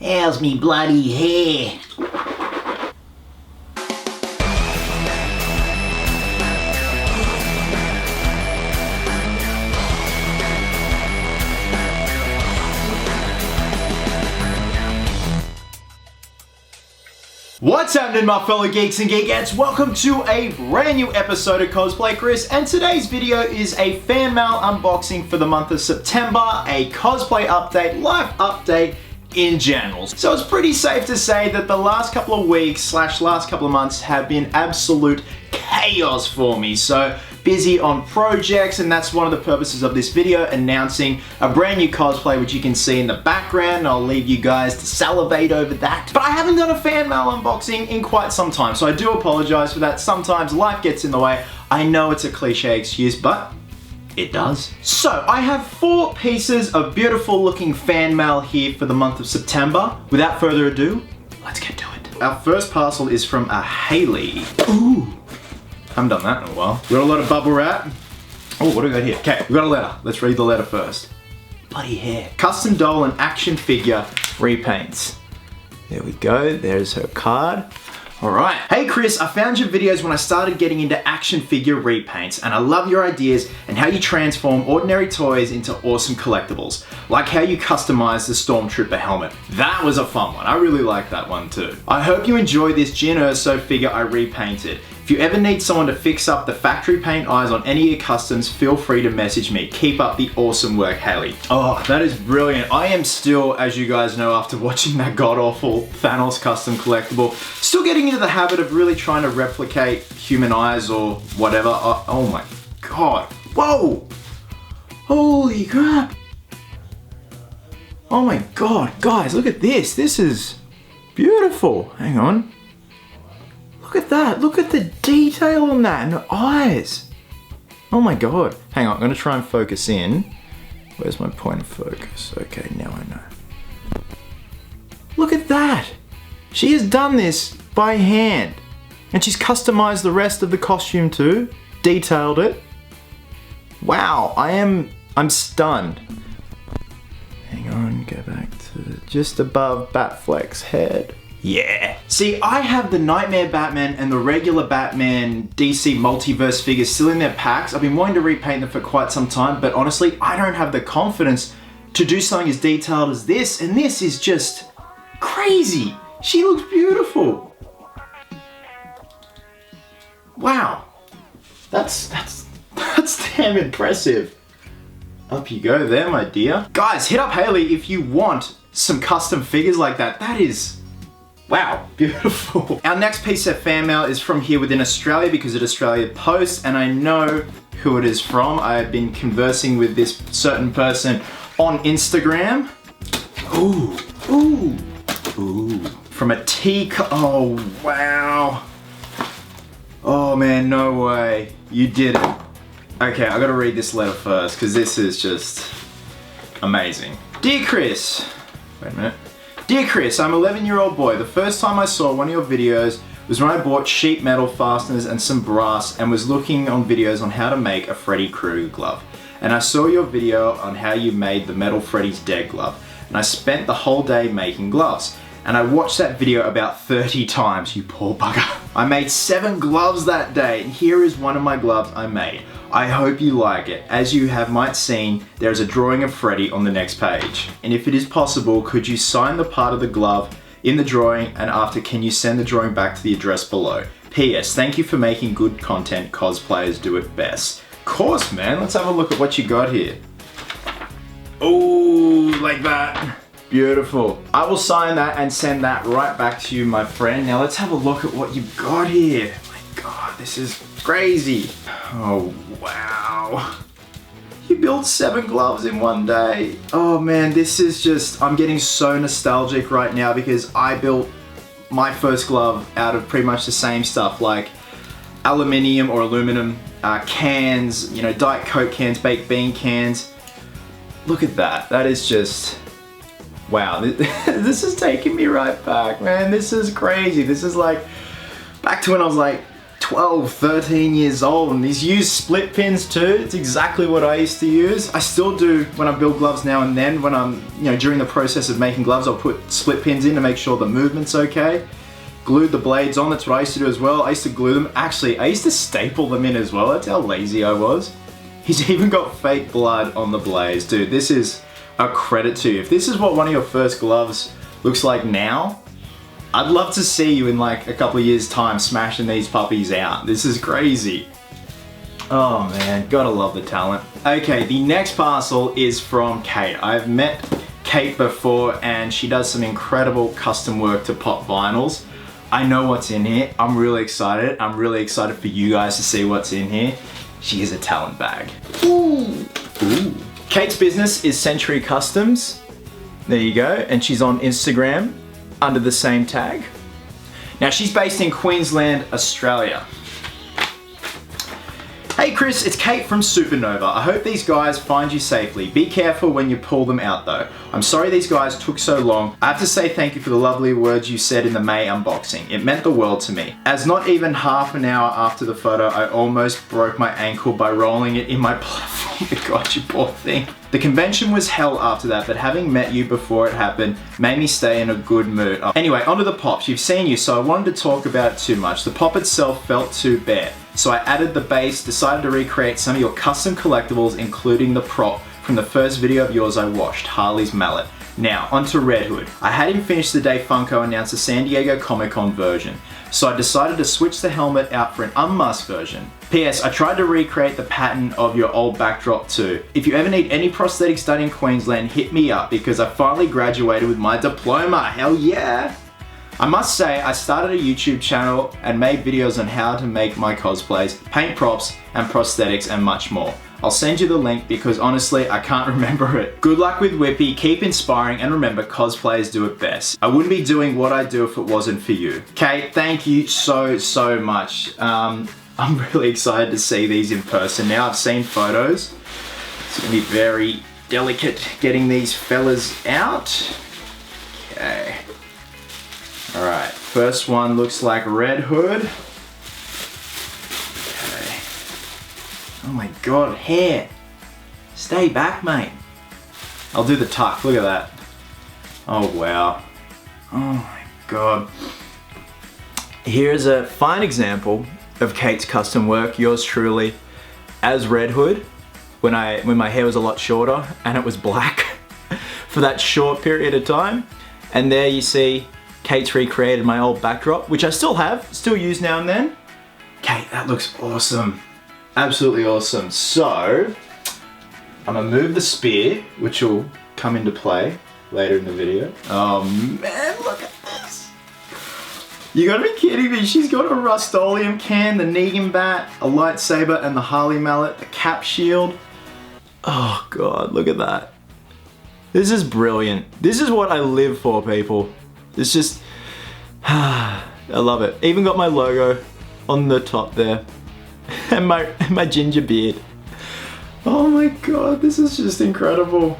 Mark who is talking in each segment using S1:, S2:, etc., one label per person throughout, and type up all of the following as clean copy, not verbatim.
S1: How's me bloody hair? What's happening, my fellow geeks and geekettes? Welcome to a brand new episode of Cosplay Chris, and today's video is a fan mail unboxing for the month of September, a cosplay update, life update in general. So it's pretty safe to say that the last couple of weeks / last couple of months have been absolute chaos for me. So busy on projects, and that's one of the purposes of this video, announcing a brand new cosplay, which you can see in the background. I'll leave you guys to salivate over that. But I haven't done a fan mail unboxing in quite some time, so I do apologize for that. Sometimes life gets in the way. I know it's a cliche excuse, but it does. So I have 4 pieces of beautiful looking fan mail here for the month of September. Without further ado, let's get to it. Our first parcel is from a Haley. Ooh. Haven't done that in a while. We got a lot of bubble wrap. Oh, what do we got here? Okay, we got a letter. Let's read the letter first. Bloody hair. Custom doll and action figure repaints. There we go. There's her card. All right. Hey Chris, I found your videos when I started getting into action figure repaints, and I love your ideas and how you transform ordinary toys into awesome collectibles. Like how you customize the Stormtrooper helmet. That was a fun one. I really like that one too. I hope you enjoy this Jin Erso figure I repainted. If you ever need someone to fix up the factory paint eyes on any of your customs, feel free to message me. Keep up the awesome work, Haley. Oh, that is brilliant. I am still, as you guys know, after watching that god-awful Thanos custom collectible, still getting into the habit of really trying to replicate human eyes or whatever. Oh my god. Whoa! Holy crap! Oh my god, guys, look at this. This is beautiful. Hang on. Look at that, look at the detail on that and the eyes. Oh my god. Hang on, I'm gonna try and focus in. Where's my point of focus? Okay, now I know. Look at that. She has done this by hand. And she's customized the rest of the costume too. Detailed it. Wow, I'm stunned. Hang on, go back to just above Batfleck's head. Yeah. See, I have the Nightmare Batman and the regular Batman DC Multiverse figures still in their packs. I've been wanting to repaint them for quite some time, but honestly, I don't have the confidence to do something as detailed as this, and this is just crazy. She looks beautiful. Wow. That's damn impressive. Up you go there, my dear. Guys, hit up Haley if you want some custom figures like that. That is, wow, beautiful. Our next piece of fan mail is from here within Australia because it's Australia Post, and I know who it is from. I've been conversing with this certain person on Instagram. Ooh, ooh, ooh. From a oh wow. Oh man, no way. You did it. Okay, I gotta read this letter first because this is just amazing. Dear Chris, wait a minute. Dear Chris, I'm an 11-year-old boy. The first time I saw one of your videos was when I bought sheet metal fasteners and some brass and was looking on videos on how to make a Freddy Krueger glove. And I saw your video on how you made the metal Freddy's Dead glove. And I spent the whole day making gloves. And I watched that video about 30 times, you poor bugger. I made 7 gloves that day, and here is one of my gloves I made. I hope you like it. As you might seen, there is a drawing of Freddy on the next page. And if it is possible, could you sign the part of the glove in the drawing, and after, can you send the drawing back to the address below? P.S. Thank you for making good content. Cosplayers do it best. Of course, man. Let's have a look at what you got here. Oh, like that. Beautiful. I will sign that and send that right back to you, my friend. Now let's have a look at what you've got here. My God, this is crazy. Oh, wow. You built 7 gloves in one day. Oh man, this is just, I'm getting so nostalgic right now because I built my first glove out of pretty much the same stuff, like aluminium or aluminum cans, you know, Diet Coke cans, baked bean cans. Look at that. That is just, wow, this is taking me right back, man. This is crazy. This is like back to when I was like 12, 13 years old, and he's used split pins too. It's exactly what I used to use. I still do when I build gloves now and then. When I'm, during the process of making gloves, I'll put split pins in to make sure the movement's okay. Glued the blades on, that's what I used to do as well. I used to glue them. Actually, I used to staple them in as well. That's how lazy I was. He's even got fake blood on the blades. Dude, this is a credit to you. If this is what one of your first gloves looks like now, I'd love to see you in like a couple of years' time smashing these puppies out. This is crazy. Oh man, gotta love the talent. Okay, the next parcel is from Kate. I've met Kate before and she does some incredible custom work to pop vinyls. I know what's in here. I'm really excited. I'm really excited for you guys to see what's in here. She is a talent bag. Ooh. Ooh. Kate's business is Century Customs. There you go. And she's on Instagram under the same tag. Now she's based in Queensland, Australia. Hey Chris, it's Kate from Supernova. I hope these guys find you safely. Be careful when you pull them out though. I'm sorry these guys took so long. I have to say thank you for the lovely words you said in the May unboxing. It meant the world to me. As not even half an hour after the photo, I almost broke my ankle by rolling it in my platform. God, you poor thing. The convention was hell after that, but having met you before it happened made me stay in a good mood. Anyway, onto the pops. You've seen you, so I wanted to talk about it too much. The pop itself felt too bare. So I added the base, decided to recreate some of your custom collectibles, including the prop from the first video of yours I watched, Harley's mallet. Now, onto Red Hood. I had him finish the day Funko announced the San Diego Comic-Con version, so I decided to switch the helmet out for an unmasked version. P.S. I tried to recreate the pattern of your old backdrop too. If you ever need any prosthetics done in Queensland, hit me up because I finally graduated with my diploma. Hell yeah! I must say, I started a YouTube channel and made videos on how to make my cosplays, paint props and prosthetics and much more. I'll send you the link because honestly, I can't remember it. Good luck with Whippy, keep inspiring, and remember, cosplayers do it best. I wouldn't be doing what I do if it wasn't for you. Kate, thank you so much. I'm really excited to see these in person now. I've seen photos. It's gonna be very delicate getting these fellas out. Okay. All right, first one looks like Red Hood. Okay. Oh my God, hair. Stay back, mate. I'll do the tuck, look at that. Oh wow. Oh my God. Here's a fine example of Kate's custom work, yours truly, as Red Hood, when my hair was a lot shorter and it was black for that short period of time. And there you see Kate's recreated my old backdrop, which I still have, still use now and then. Kate, that looks awesome. Absolutely awesome. So, I'm gonna move the spear, which will come into play later in the video. Oh man, look at this. You gotta be kidding me. She's got a Rust-Oleum can, the Negan bat, a lightsaber, and the Harley mallet, the cap shield. Oh God, look at that. This is brilliant. This is what I live for, people. It's just, I love it. Even got my logo on the top there. And my ginger beard. Oh my God, this is just incredible.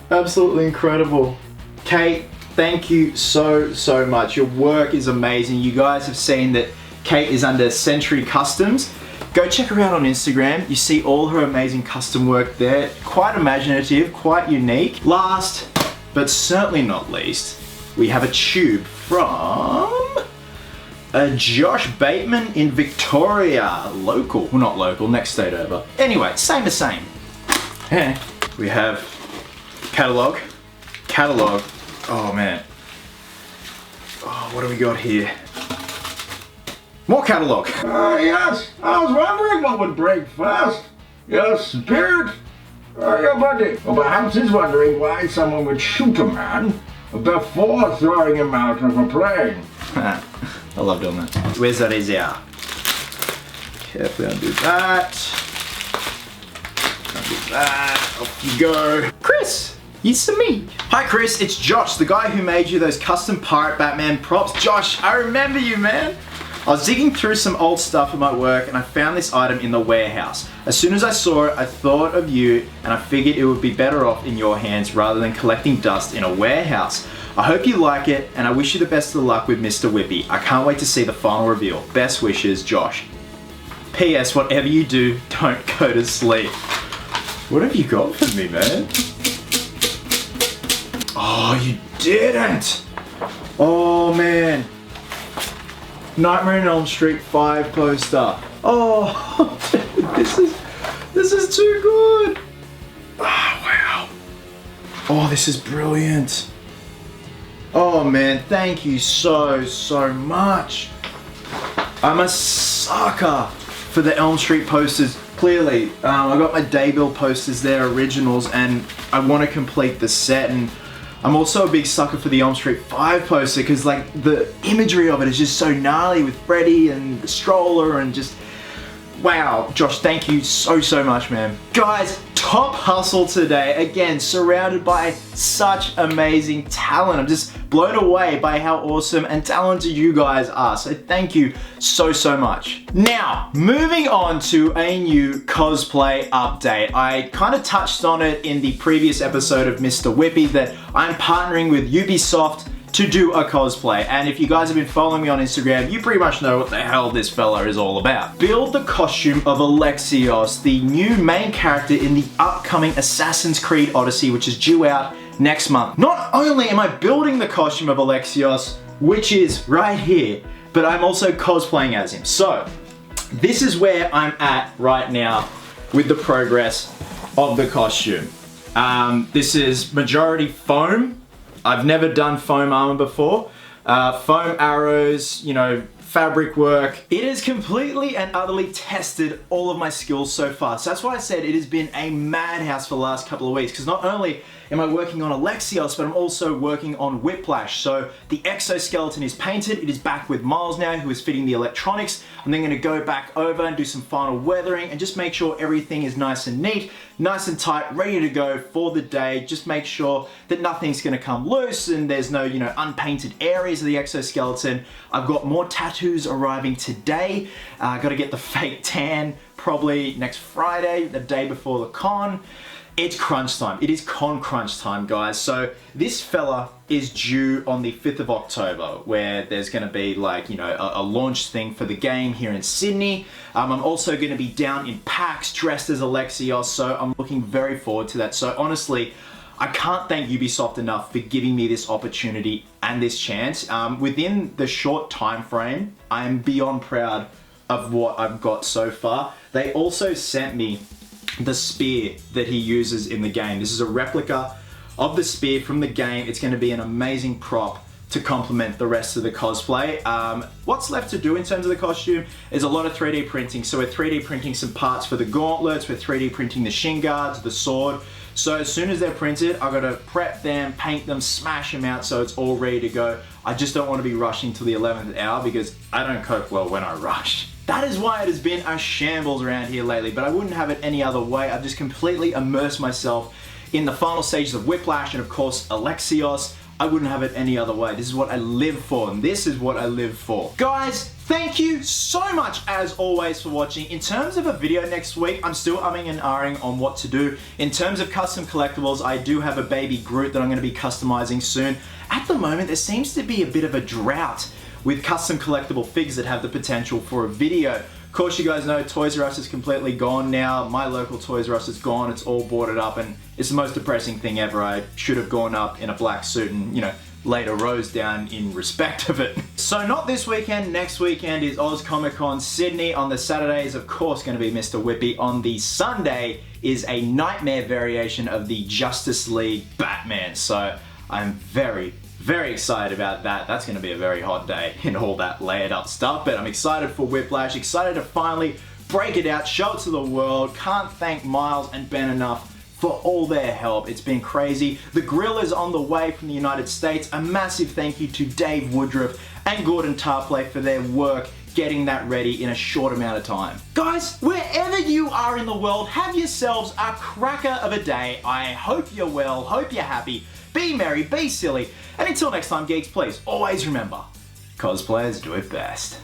S1: Absolutely incredible. Kate, thank you so much. Your work is amazing. You guys have seen that Kate is under Century Customs. Go check her out on Instagram. You see all her amazing custom work there. Quite imaginative, quite unique. Last, but certainly not least, we have a tube from Josh Bateman in Victoria. Local, well not local, next state over. Anyway, same as same. We have catalog. Oh man. Oh, what do we got here? More catalog.
S2: Yes, I was wondering what would break first. Your spirit or your body? Or perhaps he's wondering why someone would shoot a man before throwing him out of a plane.
S1: I love doing that. Where's that easier? Carefully undo that. Undo that. Off you go. Chris, it's me. Hi Chris, it's Josh, the guy who made you those custom Pirate Batman props. Josh, I remember you, man. I was digging through some old stuff at my work and I found this item in the warehouse. As soon as I saw it, I thought of you and I figured it would be better off in your hands rather than collecting dust in a warehouse. I hope you like it and I wish you the best of luck with Mr. Whippy. I can't wait to see the final reveal. Best wishes, Josh. P.S. Whatever you do, don't go to sleep. What have you got for me, man? Oh, you didn't! Oh, man. Nightmare on Elm Street 5 poster. Oh, dude, this is too good. Oh, wow. Oh, this is brilliant. Oh, man, thank you so much. I'm a sucker for the Elm Street posters. Clearly, I got my Daybill posters there, originals, and I want to complete the set. And I'm also a big sucker for the Elm Street 5 poster because, like, the imagery of it is just so gnarly with Freddy and the stroller and just, wow. Josh, thank you so much, man. Guys, top hustle today. Again, surrounded by such amazing talent. I'm just blown away by how awesome and talented you guys are. So thank you so much. Now, moving on to a new cosplay update. I kind of touched on it in the previous episode of Mr. Whippy that I'm partnering with Ubisoft to do a cosplay. And if you guys have been following me on Instagram, you pretty much know what the hell this fella is all about. Build the costume of Alexios, the new main character in the upcoming Assassin's Creed Odyssey, which is due out next month. Not only am I building the costume of Alexios, which is right here, but I'm also cosplaying as him. So, this is where I'm at right now with the progress of the costume. This is majority foam. I've never done foam armor before. Foam arrows, you know, fabric work. It has completely and utterly tested all of my skills so far. So that's why I said it has been a madhouse for the last couple of weeks, because not only am I working on Alexios, but I'm also working on Whiplash. So the exoskeleton is painted. It is back with Miles now, who is fitting the electronics. I'm then gonna go back over and do some final weathering and just make sure everything is nice and neat, nice and tight, ready to go for the day. Just make sure that nothing's gonna come loose and there's no, you know, unpainted areas of the exoskeleton. I've got more tattoos arriving today. Gotta get the fake tan probably next Friday, the day before the con. It's crunch time. It is con crunch time, guys. So this fella is due on the 5th of October, where there's gonna be like, you know, a launch thing for the game here in Sydney. I'm also gonna be down in PAX dressed as Alexios, so I'm looking very forward to that. So honestly, I can't thank Ubisoft enough for giving me this opportunity and this chance. Within the short time frame, I am beyond proud of what I've got so far. They also sent me the spear that he uses in the game. This is a replica of the spear from the game. It's going to be an amazing prop to complement the rest of the cosplay. What's left to do in terms of the costume is a lot of 3D printing. So we're 3D printing some parts for the gauntlets, we're 3D printing the shin guards, the sword. So as soon as they're printed, I've got to prep them, paint them, smash them out so it's all ready to go. I just don't want to be rushing till the 11th hour because I don't cope well when I rush. That is why it has been a shambles around here lately, but I wouldn't have it any other way. I've just completely immersed myself in the final stages of Whiplash and of course Alexios. I wouldn't have it any other way. This is what I live for, and this is what I live for. Guys, thank you so much as always for watching. In terms of a video next week, I'm still umming and ahhing on what to do. In terms of custom collectibles, I do have a baby Groot that I'm gonna be customizing soon. At the moment, there seems to be a bit of a drought with custom collectible figures that have the potential for a video. Of course, you guys know Toys R Us is completely gone now. My local Toys R Us is gone. It's all boarded up and it's the most depressing thing ever. I should have gone up in a black suit and, you know, laid a rose down in respect of it. So not this weekend, next weekend is Oz Comic Con Sydney. On the Saturday is of course going to be Mr. Whippy. On the Sunday is a nightmare variation of the Justice League Batman. So I'm very excited about that. That's going to be a very hot day in all that layered up stuff, but I'm excited for Whiplash, excited to finally break it out, show it to the world. Can't thank Miles and Ben enough for all their help. It's been crazy. The grill is on the way from the United States. A massive thank you to Dave Woodruff and Gordon Tarplay for their work getting that ready in a short amount of time. Guys, wherever you are in the world, have yourselves a cracker of a day. I hope you're well, hope you're happy. Be merry, be silly, and until next time, geeks, please always remember, cosplayers do it best.